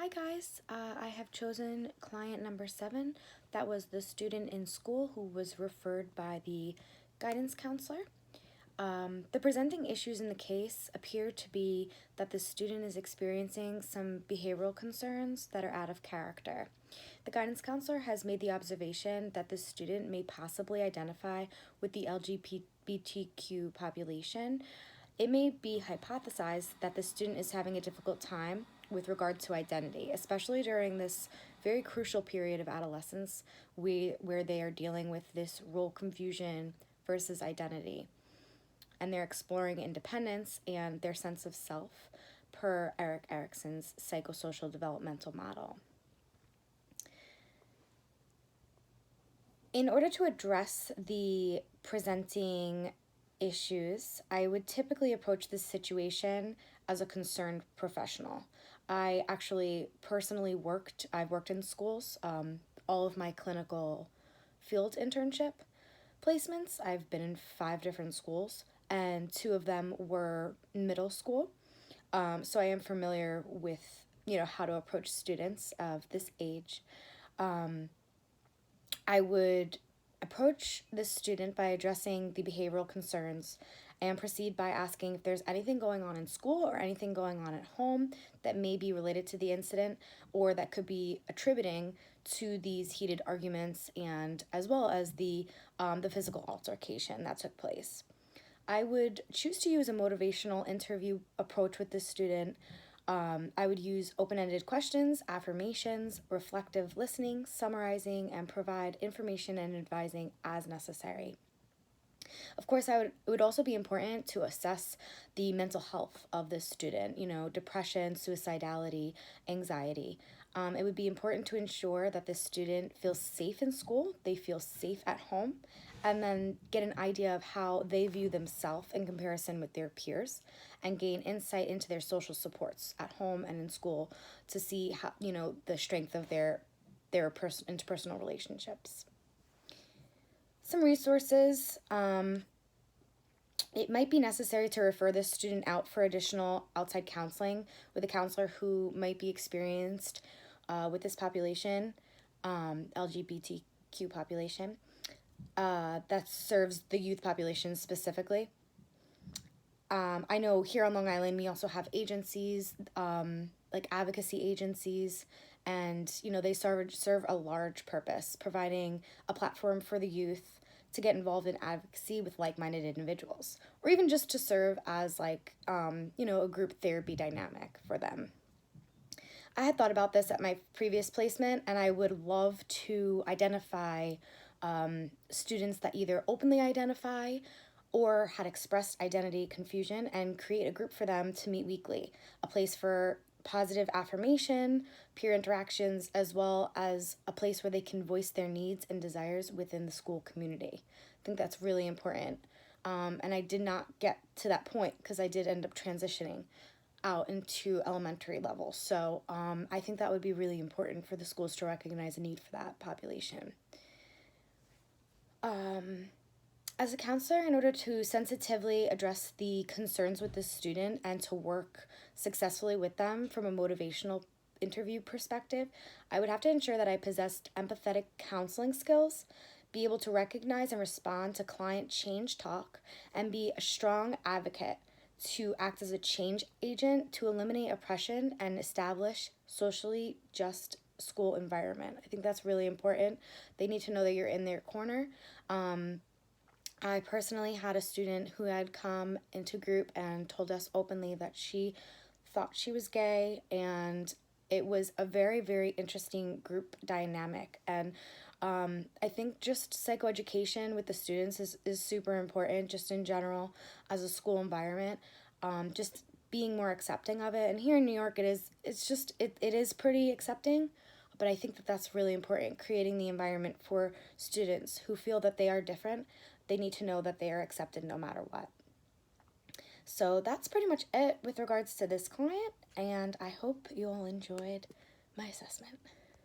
Hi guys, I have chosen client number 7. That was the student in school who was referred by the guidance counselor. The presenting issues in the case appear to be that the student is experiencing some behavioral concerns that are out of character. The guidance counselor has made the observation that the student may possibly identify with the LGBTQ population. It may be hypothesized that the student is having a difficult time with regard to identity, especially during this very crucial period of adolescence where they are dealing with this role confusion versus identity. And they're exploring independence and their sense of self per Erik Erikson's psychosocial developmental model. In order to address the presenting issues, I would typically approach this situation as a concerned professional. I actually personally I've worked in schools, all of my clinical field internship placements. I've been in 5 different schools, and 2 of them were middle school. So I am familiar with, how to approach students of this age. I would approach this student by addressing the behavioral concerns and proceed by asking if there's anything going on in school or anything going on at home that may be related to the incident or that could be attributing to these heated arguments and as well as the physical altercation that took place. I would choose to use a motivational interview approach with this student. I would use open-ended questions, affirmations, reflective listening, summarizing, and provide information and advising as necessary. Of course, it would also be important to assess the mental health of this student, depression, suicidality, anxiety. It would be important to ensure that the student feels safe in school, they feel safe at home, and then get an idea of how they view themselves in comparison with their peers and gain insight into their social supports at home and in school to see how, the strength of their interpersonal relationships. Some resources. It might be necessary to refer this student out for additional outside counseling with a counselor who might be experienced with this population, LGBTQ population, that serves the youth population specifically. I know here on Long Island we also have agencies, like advocacy agencies, and they serve a large purpose, providing a platform for the youth to get involved in advocacy with like-minded individuals, or even just to serve as a group therapy dynamic for them. I had thought about this at my previous placement, and I would love to identify students that either openly identify or had expressed identity confusion and create a group for them to meet weekly, a place for positive affirmation, peer interactions, as well as a place where they can voice their needs and desires within the school community. I think that's really important. And I did not get to that point because I did end up transitioning out into elementary level. So I think that would be really important for the schools to recognize a need for that population. As a counselor, in order to sensitively address the concerns with the student and to work successfully with them from a motivational interview perspective, I would have to ensure that I possessed empathetic counseling skills, be able to recognize and respond to client change talk, and be a strong advocate to act as a change agent to eliminate oppression and establish socially just school environment. I think that's really important. They need to know that you're in their corner. I personally had a student who had come into group and told us openly that she thought she was gay, and it was a very, very interesting group dynamic. And I think just psychoeducation with the students is super important, just in general, as a school environment. Just being more accepting of it. And here in New York, it is pretty accepting, but I think that that's really important, creating the environment for students who feel that they are different. They need to know that they are accepted no matter what. So that's pretty much it with regards to this client, and I hope you all enjoyed my assessment.